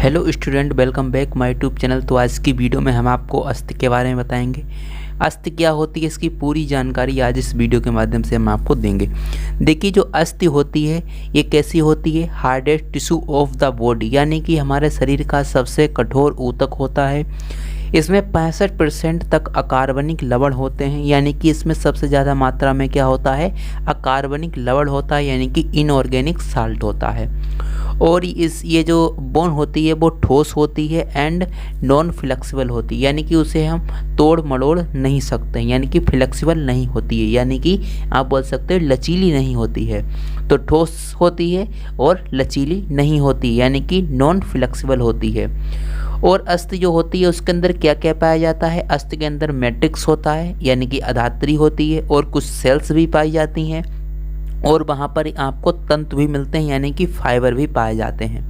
Hello student, welcome back my YouTube channel. तो आज की वीडियो में हम आपको अस्थि के बारे में बताएंगे। अस्थि क्या होती है, इसकी पूरी जानकारी आज इस वीडियो के माध्यम से हम आपको देंगे। देखिए, जो अस्थि होती है ये कैसी होती है, hardest tissue of the body, यानी कि हमारे शरीर का सबसे कठोर ऊतक होता है। इसमें 65% तक अकार्बनिक लवण होते हैं, यानी कि इसमें सबसे ज़्यादा मात्रा में क्या होता है, अकार्बनिक लवण होता है, यानी कि इनऑर्गेनिक साल्ट होता है। और ये जो बोन होती है वो ठोस होती है एंड नॉन फ्लेक्सिबल होती है, यानी कि उसे हम तोड़ मड़ोड़ नहीं सकते, यानी कि फ्लेक्सिबल नहीं होती है, यानी कि आप बोल सकते हो लचीली नहीं होती है। तो ठोस होती है और लचीली नहीं होती, यानी कि नॉन फ्लेक्सिबल होती है। और अस्थि जो होती है उसके अंदर क्या क्या पाया जाता है, अस्थि के अंदर मैट्रिक्स होता है, यानी कि अधात्री होती है, और कुछ सेल्स भी पाई जाती हैं, और वहाँ पर आपको तंतु भी मिलते हैं, यानी कि फाइबर भी पाए जाते हैं।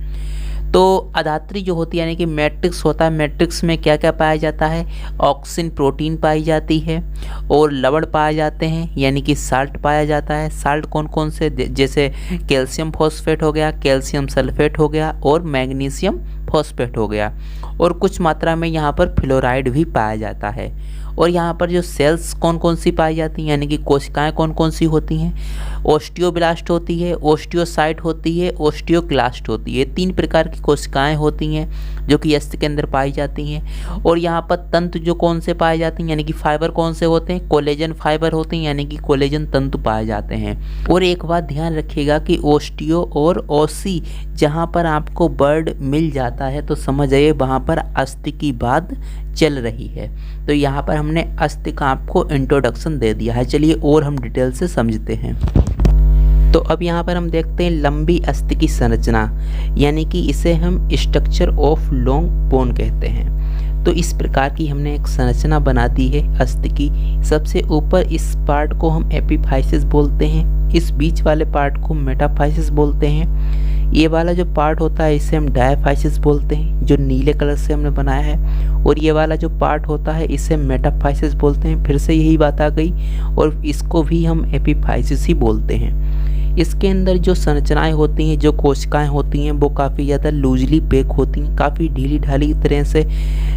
तो अधात्री जो होती है यानी कि मैट्रिक्स होता है, मैट्रिक्स में क्या क्या पाया जाता है, ऑक्सिन प्रोटीन पाई जाती है, और लवण पाए जाते हैं, यानी कि साल्ट पाया जाता है। साल्ट कौन कौन से, जैसे कैल्शियम फॉस्फेट हो गया, कैल्शियम सल्फेट हो गया, और मैग्नीशियम फॉस्फेट हो गया, और कुछ मात्रा में यहाँ पर फ्लोराइड भी पाया जाता है। और यहाँ पर जो सेल्स कौन कौन सी पाई जाती हैं, यानी कि कोशिकाएं कौन कौन सी होती हैं, ओस्टियोब्लास्ट होती है, ओस्टियोसाइट होती है, ओस्टियोक्लास्ट होती है। 3 प्रकार की कोशिकाएं होती हैं जो कि अस्थि के अंदर पाई जाती हैं। और यहाँ पर तंतु जो कौन से पाए जाते हैं, यानी कि फाइबर कौन से होते हैं, कोलेजन फाइबर होते हैं, यानी कि कोलेजन तंतु पाए जाते हैं। और एक बात ध्यान रखिएगा कि ओस्टियो और ओसी जहाँ पर आपको वर्ड मिल जाता है तो समझ जाइए वहाँ पर अस्थि की बात चल रही है। तो यहाँ पर हमने अस्थि का आपको इंट्रोडक्शन दे दिया है। चलिए और हम डिटेल से समझते हैं। तो अब यहाँ पर हम देखते हैं लंबी अस्थि की संरचना, यानी कि इसे हम स्ट्रक्चर ऑफ लॉन्ग बोन कहते हैं। तो इस प्रकार की हमने एक संरचना बना दी है अस्थि की। सबसे ऊपर इस पार्ट को हम एपिफाइसिस बोलते हैं, इस बीच वाले पार्ट को मेटाफाइसिस बोलते हैं, ये वाला जो पार्ट होता है इसे हम डायाफाइसिस बोलते हैं, जो नीले कलर से हमने बनाया है, और ये वाला जो पार्ट होता है इसे मेटाफाइसिस बोलते हैं। फिर से यही बात आ गई, और इसको भी हम एपिफाइसिस ही बोलते हैं। इसके अंदर जो संरचनाएं होती हैं, जो कोशिकाएं होती हैं, वो काफ़ी ज़्यादा लूजली पैक होती हैं, काफ़ी ढीली ढाली तरह से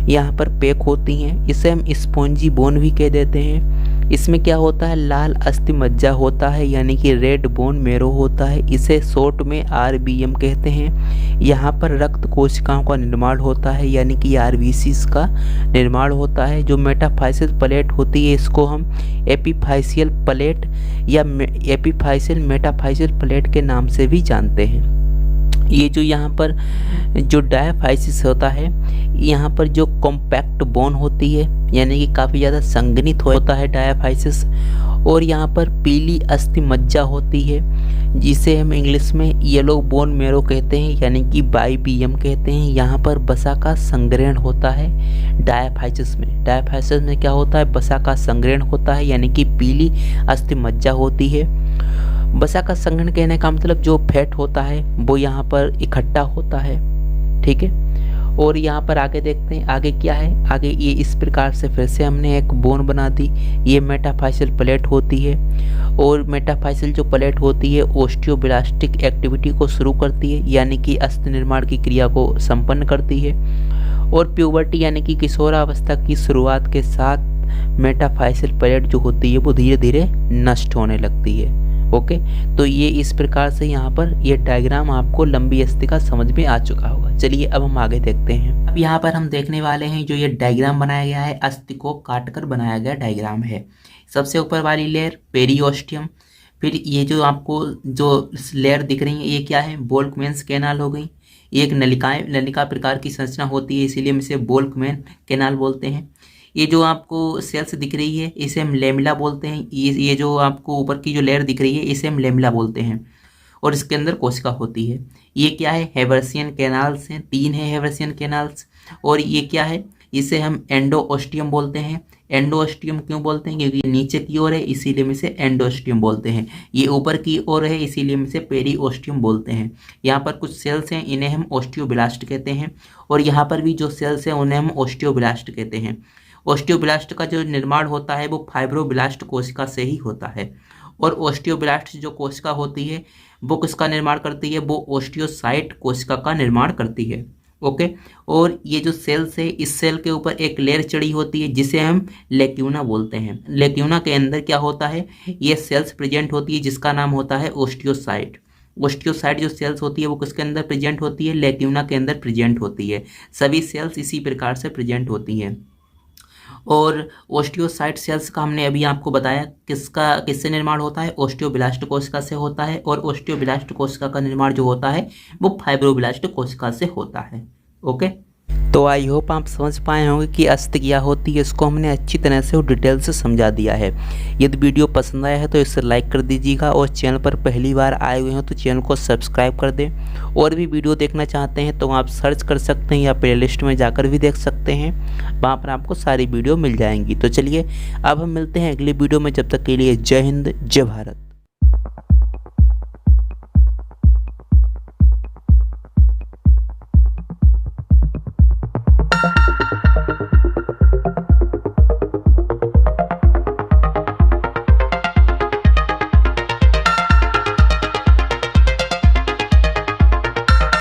यहाँ पर पैक होती हैं। इसे हम स्पॉन्जी बोन भी कह देते हैं। इसमें क्या होता है, लाल अस्थि मज्जा होता है, यानी कि रेड बोन मेरो होता है, इसे शॉर्ट में आरबीएम कहते हैं। यहाँ पर रक्त कोशिकाओं का निर्माण होता है, यानी कि आरबीसीज का निर्माण होता है। जो मेटाफाइसियल प्लेट होती है इसको हम एपिफाइसियल प्लेट या एपिफाइसियल मेटाफाइसियल प्लेट के नाम से भी जानते हैं। ये जो यहाँ पर जो डायाफाइसिस होता है, यहाँ पर जो कॉम्पैक्ट बोन होती है, यानी कि काफ़ी ज़्यादा संघनित होता है डायाफाइसिस। और यहाँ पर पीली अस्थि मज्जा होती है, जिसे हम इंग्लिश में येलो बोन मेरो कहते हैं, यानी कि बाईपीएम कहते हैं। यहाँ पर वसा का संग्रहण होता है डायाफाइसिस में। डायाफाइसिस में क्या होता है, वसा का संग्रहण होता है, यानी कि पीली अस्थि मज्जा होती है। वसा का संग्रहण कहने का मतलब जो फैट होता है वो यहाँ पर इकट्ठा होता है, ठीक है। और यहाँ पर आगे देखते हैं आगे क्या है। आगे ये इस प्रकार से फिर से हमने एक बोन बना दी, ये मेटाफाइसियल प्लेट होती है। और मेटाफाइसियल जो प्लेट होती है ओस्टियोब्लास्टिक एक्टिविटी को शुरू करती है, यानी कि अस्थि निर्माण की क्रिया को संपन्न करती है। और प्यूबर्टी यानी कि किशोरावस्था की शुरुआत के साथ मेटाफाइसियल प्लेट जो होती है वो धीरे धीरे नष्ट होने लगती है। ओके, तो ये इस प्रकार से यहाँ पर ये डायग्राम आपको लंबी अस्थि का समझ में आ चुका होगा। चलिए अब हम आगे देखते हैं। अब यहाँ पर हम देखने वाले हैं जो ये डायग्राम बनाया गया है, अस्थि को काटकर बनाया गया डायग्राम है। सबसे ऊपर वाली लेयर पेरिओस्टियम, फिर ये जो आपको जो लेयर दिख रही है ये क्या है, बोल्कमैन्स कैनाल हो गई। ये एक नलिका प्रकार की संरचना होती है, इसीलिए हम इसे बोल्कमैन कैनाल बोलते हैं। ये जो आपको सेल्स दिख रही है इसे हम लेमिला बोलते हैं। ये जो आपको ऊपर की जो लेयर दिख रही है इसे हम लेमिला बोलते हैं, और इसके अंदर कोशिका होती है। ये क्या है, हेवर्सियन कैनाल्स हैं, 3 है हेवर्सियन कैनाल्स। और ये क्या है, इसे हम एंडोओस्टियम बोलते हैं। एंडोओस्टियम क्यों बोलते हैं, क्योंकि ये नीचे की ओर है इसीलिए हम इसे एंडोस्टियम बोलते हैं। ये ऊपर की ओर है इसीलिए हम इसे पेरीओस्टियम बोलते हैं। यहाँ पर कुछ सेल्स हैं, इन्हें हम ओस्टियोब्लास्ट कहते हैं, और यहाँ पर भी जो सेल्स हैं उन्हें हम ओस्टियोब्लास्ट कहते हैं। ओस्टियोब्लास्ट का जो निर्माण होता है वो फाइब्रोब्लास्ट कोशिका से ही होता है, और ओस्टियोब्लास्ट जो कोशिका होती है वो किसका निर्माण करती है, वो ओस्टियोसाइट कोशिका का निर्माण करती है। ओके। और ये जो सेल्स है, इस सेल के ऊपर एक लेयर चढ़ी होती है जिसे हम लेक्यूना बोलते हैं। लेक्यूना के अंदर क्या होता है, ये सेल्स प्रेजेंट होती है जिसका नाम होता है ओस्टियोसाइट। ओस्टियोसाइट जो सेल्स होती है वो किसके अंदर प्रेजेंट होती है, लेक्यूना के अंदर प्रेजेंट होती है। सभी सेल्स इसी प्रकार से प्रेजेंट होती हैं। और ओस्टियोसाइट सेल्स का हमने अभी आपको बताया किससे निर्माण होता है, ओस्टियोब्लास्ट कोशिका से होता है। और ओस्टियोब्लास्ट कोशिका का निर्माण जो होता है वो फाइब्रोब्लास्ट कोशिका से होता है। ओके, तो आई होप आप समझ पाए होंगे कि अस्थि क्या होती है। इसको हमने अच्छी तरह से और डिटेल से समझा दिया है। यदि वीडियो पसंद आया है तो इसे लाइक कर दीजिएगा, और चैनल पर पहली बार आए हुए हैं तो चैनल को सब्सक्राइब कर दें। और भी वीडियो देखना चाहते हैं तो आप सर्च कर सकते हैं या प्लेलिस्ट में जाकर भी देख सकते हैं, वहाँ पर आपको सारी वीडियो मिल जाएंगी। तो चलिए अब हम मिलते हैं अगले वीडियो में, जब तक के लिए जय हिंद जय भारत।